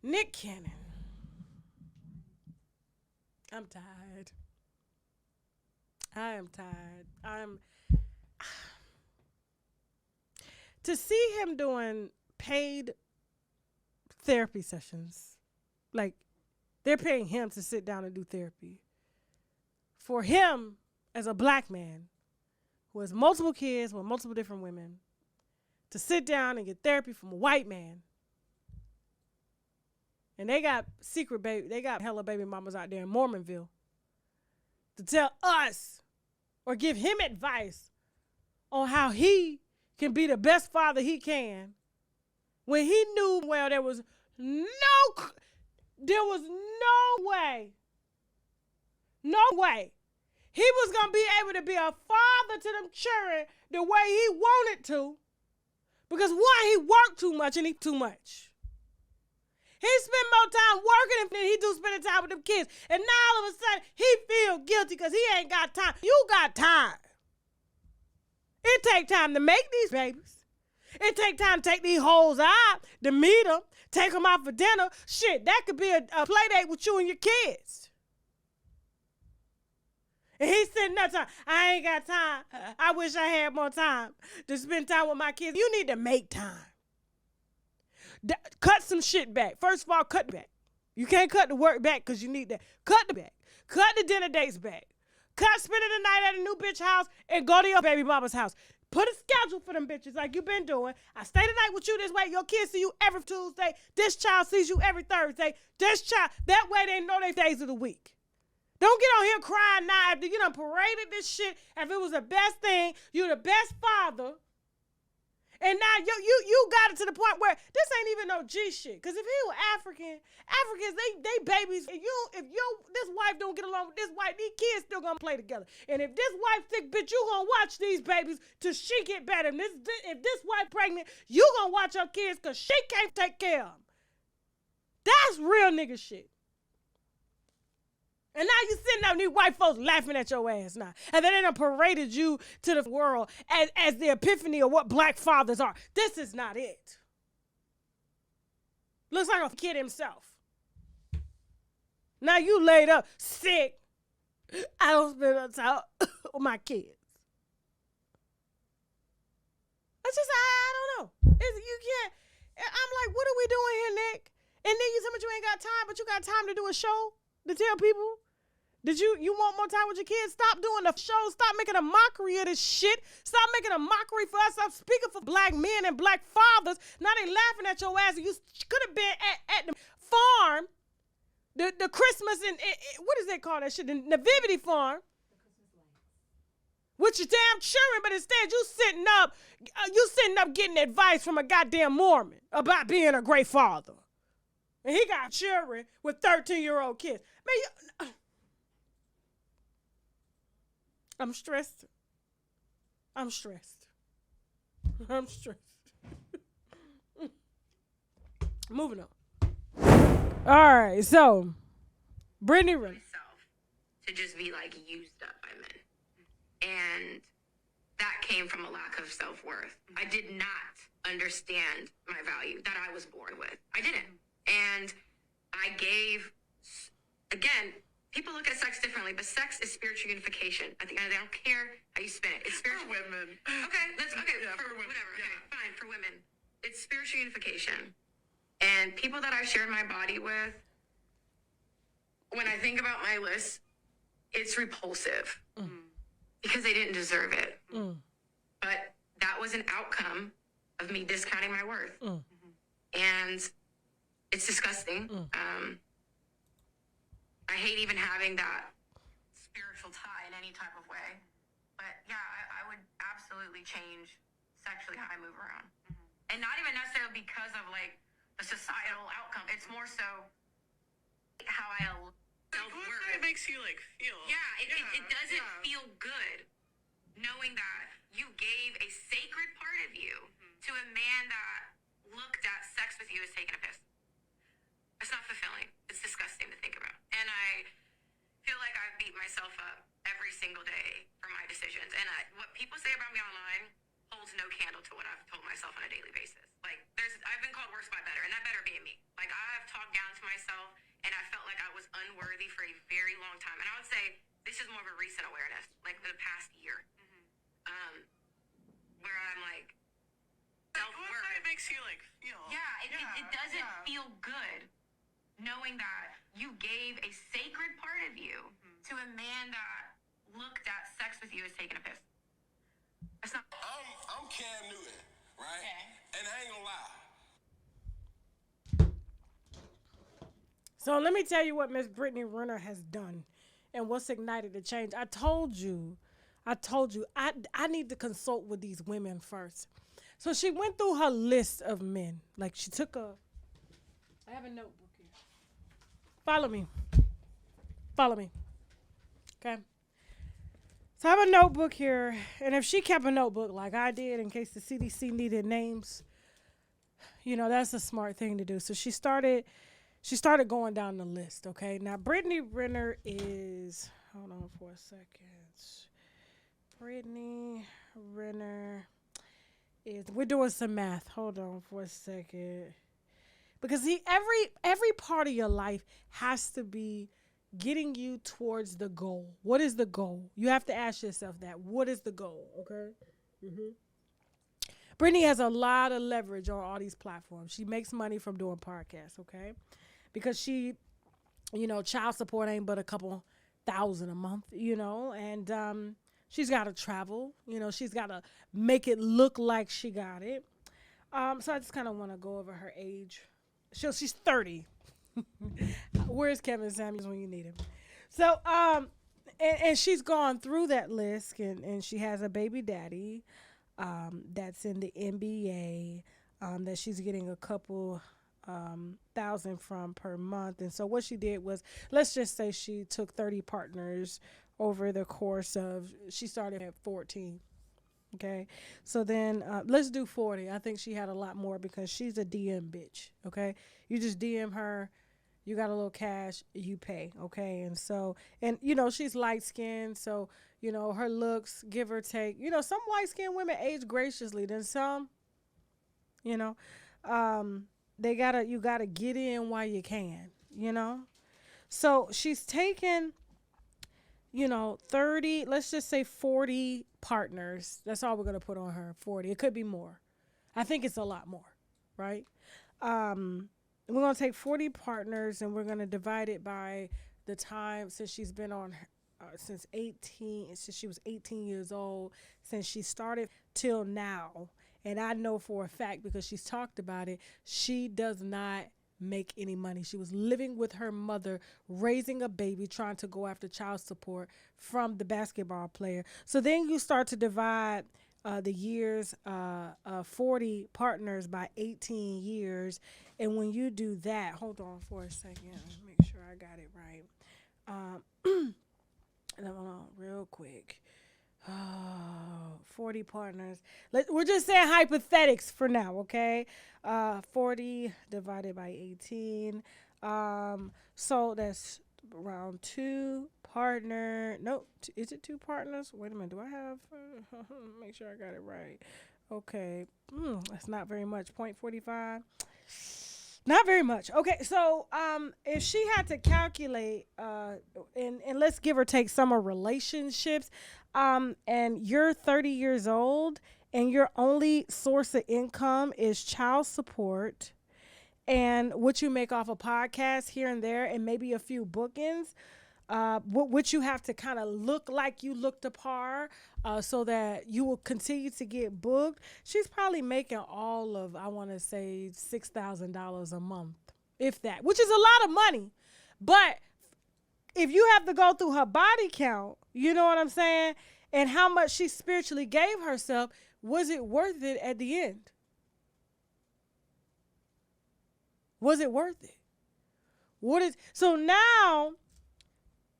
Nick Cannon. I'm tired. I am tired. I'm to see him doing paid therapy sessions. Like they're paying him to sit down and do therapy. For him as a black man who has multiple kids with multiple different women to sit down and get therapy from a white man. And they got hella baby mamas out there in Mormonville to tell us or give him advice on how he can be the best father he can when he knew well there was no way he was going to be able to be a father to them children the way he wanted to, because one, he worked too much and he too much. He spent more time working than he do spending time with them kids. And now all of a sudden, he feel guilty because he ain't got time. You got time. It take time to make these babies. It take time to take these hoes out, to meet them, take them out for dinner. Shit, that could be a play date with you and your kids. And he's sitting there talking, I ain't got time. I wish I had more time to spend time with my kids. You need to make time. Cut some shit back. First of all, cut back. You can't cut the work back because you need that. Cut the back. Cut the dinner dates back. Cut spending the night at a new bitch house and go to your baby mama's house. Put a schedule for them bitches like you been doing. I stay the night with you this way. Your kids see you every Tuesday. This child sees you every Thursday. This child, that way they know their days of the week. Don't get on here crying now after you done paraded this shit. If it was the best thing, you the best father. And now you got it to the point where this ain't even no G shit. Cause if he was Africans, they babies. If this wife don't get along with this wife, these kids still gonna play together. And if this wife sick, bitch, you gonna watch these babies till she get better. And if this wife pregnant, you gonna watch her kids cause she can't take care of them. That's real nigga shit. And now you sitting there and these white folks laughing at your ass now. And then they done paraded you to the world as the epiphany of what black fathers are. This is not it. Looks like a kid himself. Now you laid up sick. I don't spend enough time with my kids. I don't know. You can't. I'm like, what are we doing here, Nick? And then you tell me you ain't got time, but you got time to do a show? To tell people, did you want more time with your kids? Stop doing the show. Stop making a mockery of this shit. Stop making a mockery for us. Stop speaking for black men and black fathers. Now they laughing at your ass. You could have been at the farm, the Christmas and what is that called? That shit, the Nativity farm, with your damn children. But instead, you sitting up getting advice from a goddamn Mormon about being a great father. And he got children with 13-year-old kids. Man, I'm stressed. Moving on. All right, so Brittany Renner. To just be like used up by men. And that came from a lack of self-worth. I did not understand my value that I was born with. I didn't. And I gave, again, people look at sex differently, but sex is spiritual unification. I don't care how you spin it. It's spiritual. For women. Okay, that's okay. Yeah, for women. Whatever. Yeah. Okay, fine, for women. It's spiritual unification. And people that I've shared my body with, when I think about my list, it's repulsive. Because they didn't deserve it. But that was an outcome of me discounting my worth. And it's disgusting. I hate even having that spiritual tie in any type of way. But yeah, I would absolutely change sexually how I move around. And not even necessarily because of like the societal outcome. It's more so how I self-worth. It makes you like feel. Yeah, it doesn't feel good knowing that you gave a sacred part of you to a man that looked at sex with you as taking a piss. It's not fulfilling. It's disgusting to think about. And I feel like I beat myself up every single day for my decisions. And what people say about me online holds no candle to what I've told myself on a daily basis. Like, I've been called worse by better, and that better being me. Like, I have talked down recent awareness, like the past year, where I'm like, self-worth. What kind of makes you like feel? Yeah, it doesn't feel good knowing that you gave a sacred part of you to a man that looked at sex with you as taking a piss. It's not. I'm Cam Newton, right? Okay. And I ain't gonna lie. So let me tell you what Miss Brittany Renner has done and what's ignited the change. I told you, I need to consult with these women first. So she went through her list of men. Like she took I have a notebook here. Follow me. Okay. So I have a notebook here. And if she kept a notebook like I did in case the CDC needed names, that's a smart thing to do. So she started going down the list, okay? Now, Brittany Renner is, hold on for a second. Brittany Renner is, we're doing some math. Hold on for a second. Because every part of your life has to be getting you towards the goal. What is the goal? You have to ask yourself that. What is the goal, okay? Brittany has a lot of leverage on all these platforms. She makes money from doing podcasts, okay? Because she, child support ain't but a couple thousand a month, and she's got to travel, she's got to make it look like she got it. So I just kind of want to go over her age. She's 30. Where's Kevin Samuels when you need him? So, and she's gone through that list, and she has a baby daddy that's in the NBA that she's getting a couple thousand from per month. And so what she did was, let's just say she took 30 partners over the course of, she started at 14. Okay. So then let's do 40. I think she had a lot more because she's a DM bitch. Okay. You just DM her, you got a little cash, you pay. Okay. And so, and she's light skinned. So, her looks, give or take, some light skinned women age graciously than some, you gotta get in while you can, So she's taken, 30, let's just say 40 partners. That's all we're gonna put on her. 40. It could be more. I think it's a lot more, right? We're gonna take 40 partners and we're gonna divide it by the time since she's been on since she was 18 years old, since she started till now. And I know for a fact, because she's talked about it, she does not make any money. She was living with her mother, raising a baby, trying to go after child support from the basketball player. So then you start to divide the years, 40 partners by 18 years. And when you do that, hold on for a second. Let's make sure I got it right. Hold on real quick. 40 partners. We're just saying hypothetics for now, okay? 40 divided by 18. So that's around 2 partner. No, is it 2 partners? Wait a minute. Do I have? Make sure I got it right. Okay. That's not very much. 0.45. Not very much. Okay, so if she had to calculate, and let's give or take some of relationships, and you're 30 years old and your only source of income is child support and what you make off a podcast here and there and maybe a few bookings, what you have to kind of look like you look to par so that you will continue to get booked. She's probably making all of, I want to say, $6,000 a month, if that, which is a lot of money. But if you have to go through her body count, you know what I'm saying, and how much she spiritually gave herself, was it worth it at the end? Was it worth it? So now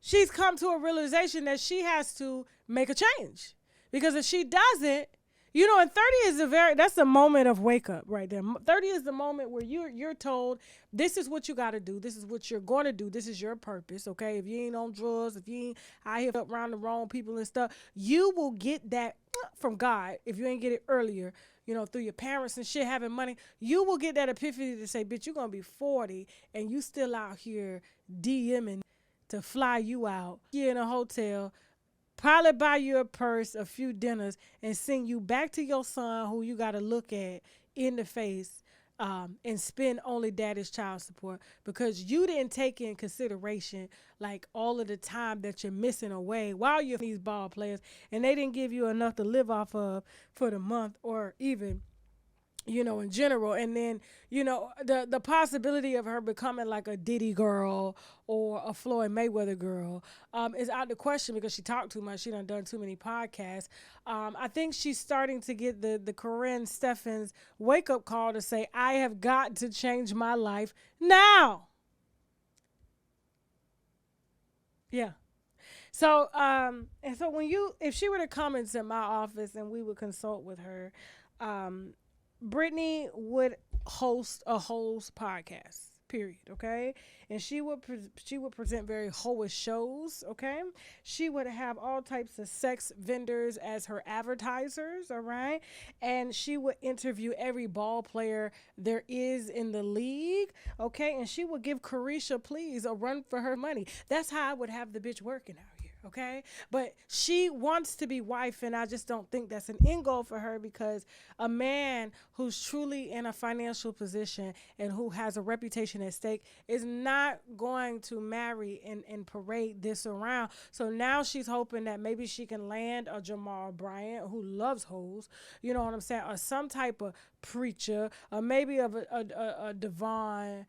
she's come to a realization that she has to make a change. Because if she doesn't, and 30 is that's a moment of wake up right there. 30 is the moment where you're told, this is what you got to do. This is what you're going to do. This is your purpose, okay? If you ain't on drugs, if you ain't out here around the wrong people and stuff, you will get that from God. If you ain't get it earlier, through your parents and shit having money, you will get that epiphany to say, bitch, you're going to be 40 and you still out here DMing to fly you out. You're in a hotel Probably buy you a purse, a few dinners, and send you back to your son who you got to look at in the face and spend only daddy's child support because you didn't take in consideration like all of the time that you're missing away while you're these ball players and they didn't give you enough to live off of for the month or even in general. And then, the possibility of her becoming like a Diddy girl or a Floyd Mayweather girl is out of the question because she talked too much. She done too many podcasts. I think she's starting to get the Corinne Steffens wake-up call to say, I have got to change my life now. Yeah. So, and so if she were to come into my office and we would consult with her, Brittany would host a host podcast, period, okay? And she would present very hoish shows, okay? She would have all types of sex vendors as her advertisers, all right? And she would interview every ball player there is in the league, okay? And she would give Carisha Please a run for her money. That's how I would have the bitch working out here. Okay, but she wants to be wife, and I just don't think that's an end goal for her because a man who's truly in a financial position and who has a reputation at stake is not going to marry and parade this around. So now she's hoping that maybe she can land a Jamal Bryant who loves hoes, you know what I'm saying, or some type of preacher, or maybe of a Devon.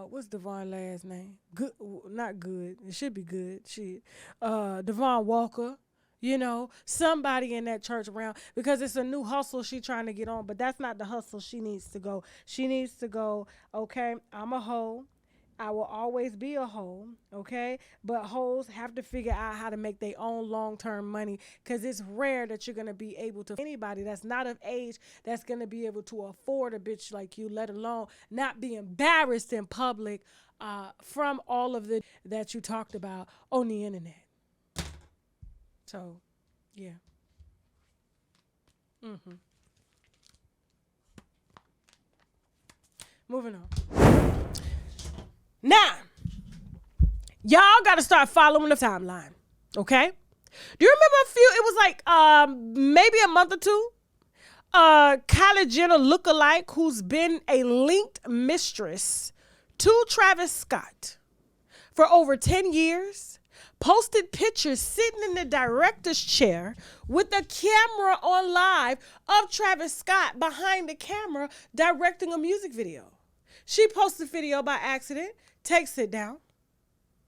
What's Devon last name? Good, not good. It should be good. Shit. Devon Walker. Somebody in that church realm because it's a new hustle she trying to get on, but that's not the hustle she needs to go. She needs to go, okay, I'm a hoe. I will always be a hoe, okay? But hoes have to figure out how to make their own long-term money because it's rare that you're going to be able to anybody that's not of age that's going to be able to afford a bitch like you, let alone not be embarrassed in public from all of the that you talked about on the internet. So, yeah. Moving on. Now, y'all got to start following the timeline, okay? Do you remember it was like maybe a month or two? Kylie Jenner lookalike who's been a linked mistress to Travis Scott for over 10 years, posted pictures sitting in the director's chair with the camera on live of Travis Scott behind the camera directing a music video. She posted the video by accident, takes it down,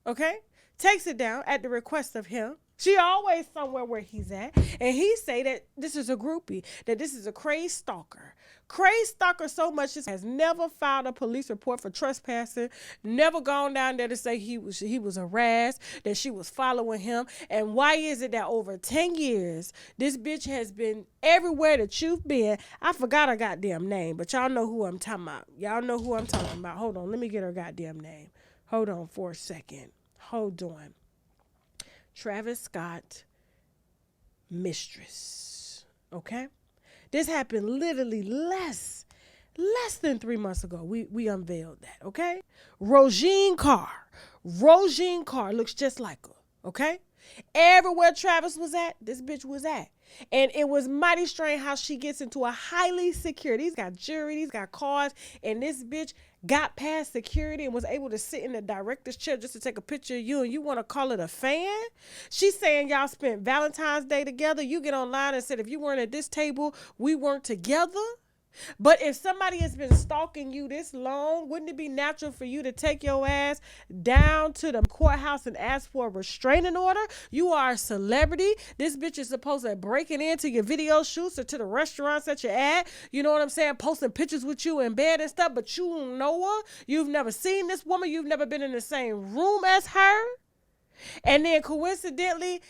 okay? Takes it down at the request of him. She always somewhere where he's at. And he say that this is a groupie, that this is a crazed stalker. Crazed stalker so much has never filed a police report for trespassing, never gone down there to say he was harassed, that she was following him. And why is it that over 10 years, this bitch has been everywhere that you've been? I forgot her goddamn name, but y'all know who I'm talking about. Y'all know who I'm talking about. Hold on, let me get her goddamn name. Hold on for a second. Hold on. Travis Scott, mistress. Okay? This happened literally less than 3 months ago. We unveiled that, okay? Rosine Carr looks just like her, okay? Everywhere Travis was at, this bitch was at. And it was mighty strange how she gets into a highly secured. He's got jury, he's got cars, and this bitch got past security and was able to sit in the director's chair just to take a picture of you, and you want to call it a fan? She's saying y'all spent Valentine's Day together. You get online and said if you weren't at this table, we weren't together. But if somebody has been stalking you this long, wouldn't it be natural for you to take your ass down to the courthouse and ask for a restraining order? You are a celebrity. This bitch is supposed to breaking into your video shoots or to the restaurants that you're at. You know what I'm saying? Posting pictures with you in bed and stuff, but you don't know her. You've never seen this woman. You've never been in the same room as her. And then coincidentally,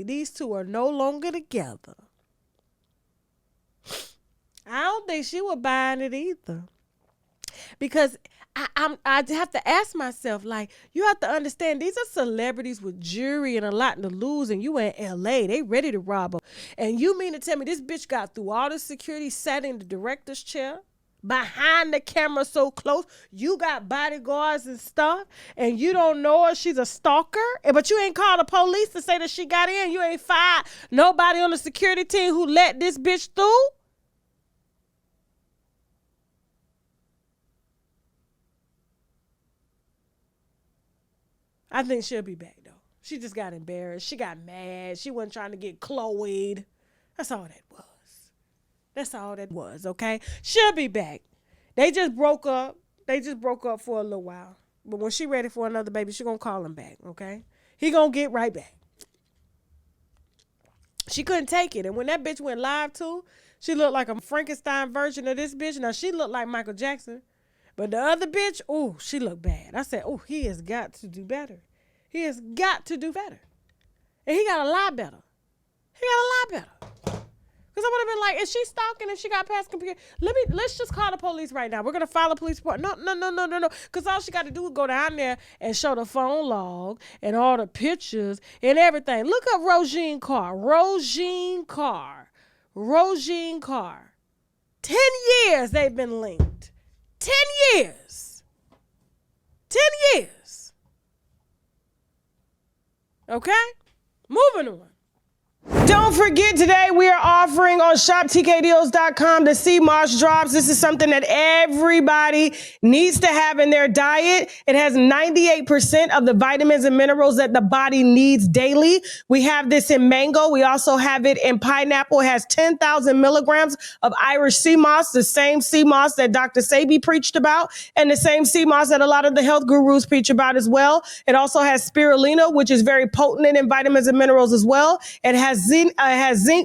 these two are no longer together. I don't think she was buying it either. Because I have to ask myself, like, you have to understand, these are celebrities with jury and a lot to lose, and you in L.A. They ready to rob them. And you mean to tell me this bitch got through all the security, sat in the director's chair behind the camera so close. You got bodyguards and stuff, and you don't know her. She's a stalker, but you ain't called the police to say that she got in. You ain't fired nobody on the security team who let this bitch through. I think she'll be back, though. She just got embarrassed. She got mad. She wasn't trying to get Chloe'd. That's all that was. That's all that was, okay? She'll be back. They just broke up. They just broke up for a little while. But when she ready for another baby, she gonna call him back, okay? He gonna get right back. She couldn't take it. And when that bitch went live, too, she looked like a Frankenstein version of this bitch. Now, she looked like Michael Jackson. But the other bitch, oh, she looked bad. I said, oh, he has got to do better. He has got to do better. And he got a lot better. He got a lot better. Because I would have been like, is she stalking if she got past computer? Let's just call the police right now. We're going to file a police report. No. Because all she got to do is go down there and show the phone log and all the pictures and everything. Look up Rogine Carr. 10 years they've been linked. 10 years. 10 years. Okay? Moving on. Don't forget, today we are offering on shoptkdeals.com the CMOS drops. This is something that everybody needs to have in their diet. It has 98% of the vitamins and minerals that the body needs daily. We have this in mango. We also have it in pineapple. It has 10,000 milligrams of Irish sea moss, the same sea moss that Dr. Sebi preached about, and the same sea moss that a lot of the health gurus preach about as well. It also has spirulina, which is very potent in vitamins and minerals as well. It has zinc,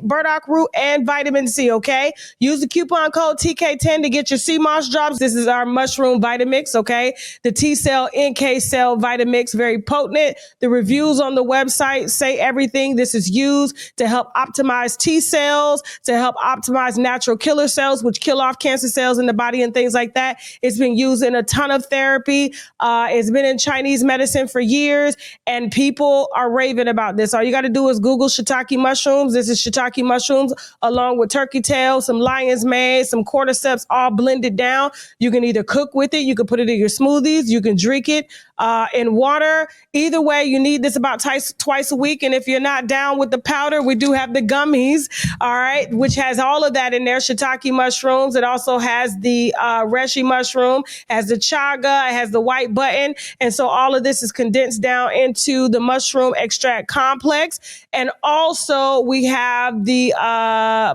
burdock root, and vitamin C, okay? Use the coupon code TK10 to get your CMOS drops. This is our mushroom Vitamix, okay? The T-cell, NK cell Vitamix, very potent. The reviews on the website say everything. This is used to help optimize T-cells, to help optimize natural killer cells, which kill off cancer cells in the body and things like that. It's been used in a ton of therapy. It's been in Chinese medicine for years, and people are raving about this. All you got to do is Google shiitake mushrooms. This is shiitake mushrooms along with turkey tail, some lion's mane, some cordyceps, all blended down. You can either cook with it, you can put it in your smoothies, you can drink it in water. Either way, you need this about twice a week. And if you're not down with the powder, we do have the gummies, all right, which has all of that in there. Shiitake mushrooms. It also has the reishi mushroom, has the chaga, it has the white button. And so all of this is condensed down into the mushroom extract complex. And also we have the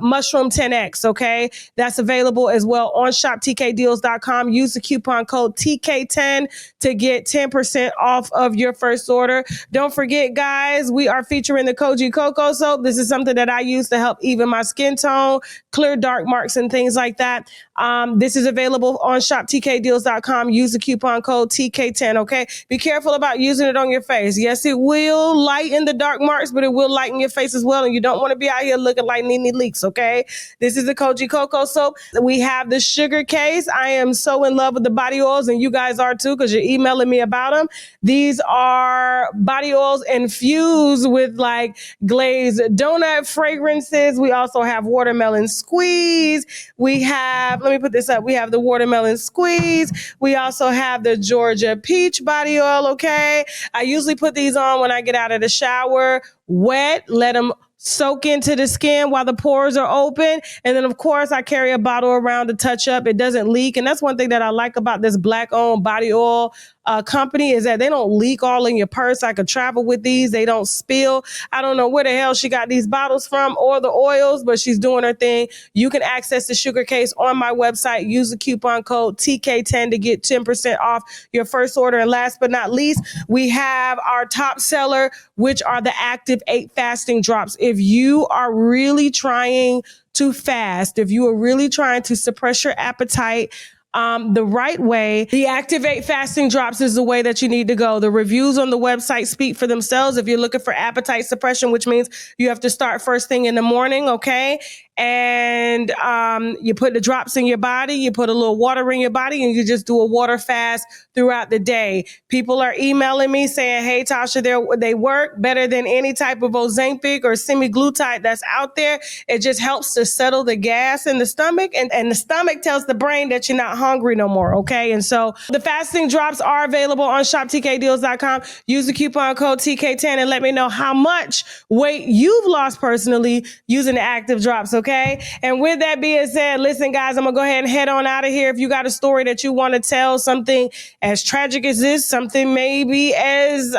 mushroom 10X, okay? That's available as well on shoptkdeals.com. Use the coupon code TK10 to get 10% off of your first order. Don't forget, guys, we are featuring the Koji Cocoa Soap. This is something that I use to help even my skin tone, clear dark marks and things like that. This is available on shoptkdeals.com. Use the coupon code TK10, okay? Be careful about using it on your face. Yes, it will lighten the dark marks, but it will lighten your face as well, and you don't want to be out here looking like Nene Leakes, okay? This is the Koji Cocoa Soap. We have the sugar case. I am so in love with the body oils, and you guys are too, because you're emailing me about them. These are body oils infused with like glazed donut fragrances. We also have watermelon squeeze. We have, let me put this up. We have the watermelon squeeze. We also have the Georgia peach body oil, okay? I usually put these on when I get out of the shower, wet, let them soak into the skin while the pores are open. And then, of course, I carry a bottle around to touch up. It doesn't leak. And that's one thing that I like about this Black-owned body oil company is that they don't leak all in your purse. I could travel with these. They don't spill. I don't know where the hell she got these bottles from or the oils, but she's doing her thing. You can access the sugar case on my website. Use the coupon code TK10 to get 10% off your first order. And last but not least, we have our top seller, which are the Active 8 fasting drops. If you are really trying to fast, if you are really trying to suppress your appetite, the right way, the Active 8 fasting drops is the way that you need to go. The reviews on the website speak for themselves. If you're looking for appetite suppression, which means you have to start first thing in the morning, okay? and you put the drops in your body, you put a little water in your body, and you just do a water fast throughout the day. People are emailing me saying, hey, Tasha, they work better than any type of Ozempic or semaglutide that's out there. It just helps to settle the gas in the stomach, and the stomach tells the brain that you're not hungry no more, okay? And so the fasting drops are available on shoptkdeals.com. Use the coupon code TK10 and let me know how much weight you've lost personally using the active drops, okay? And with that being said, listen, guys, I'm gonna go ahead and head on out of here. If you got a story that you want to tell, something as tragic as this, something maybe as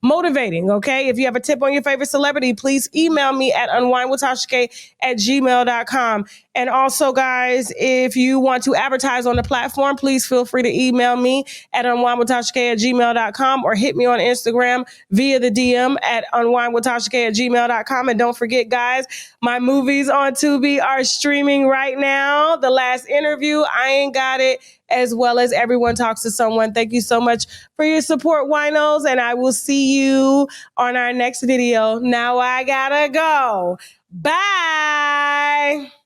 motivating, okay? If you have a tip on your favorite celebrity, please email me at unwindwithtasha@gmail.com. And also, guys, if you want to advertise on the platform, please feel free to email me at unwindwithtasha@gmail.com or hit me on Instagram via the DM at unwindwithtasha@gmail.com. And don't forget, guys, my movies on Tubi are streaming right now. The Last Interview, I Ain't Got It, as well as Everyone Talks to Someone. Thank you so much for your support, winos, and I will see you on our next video. Now I gotta go. Bye.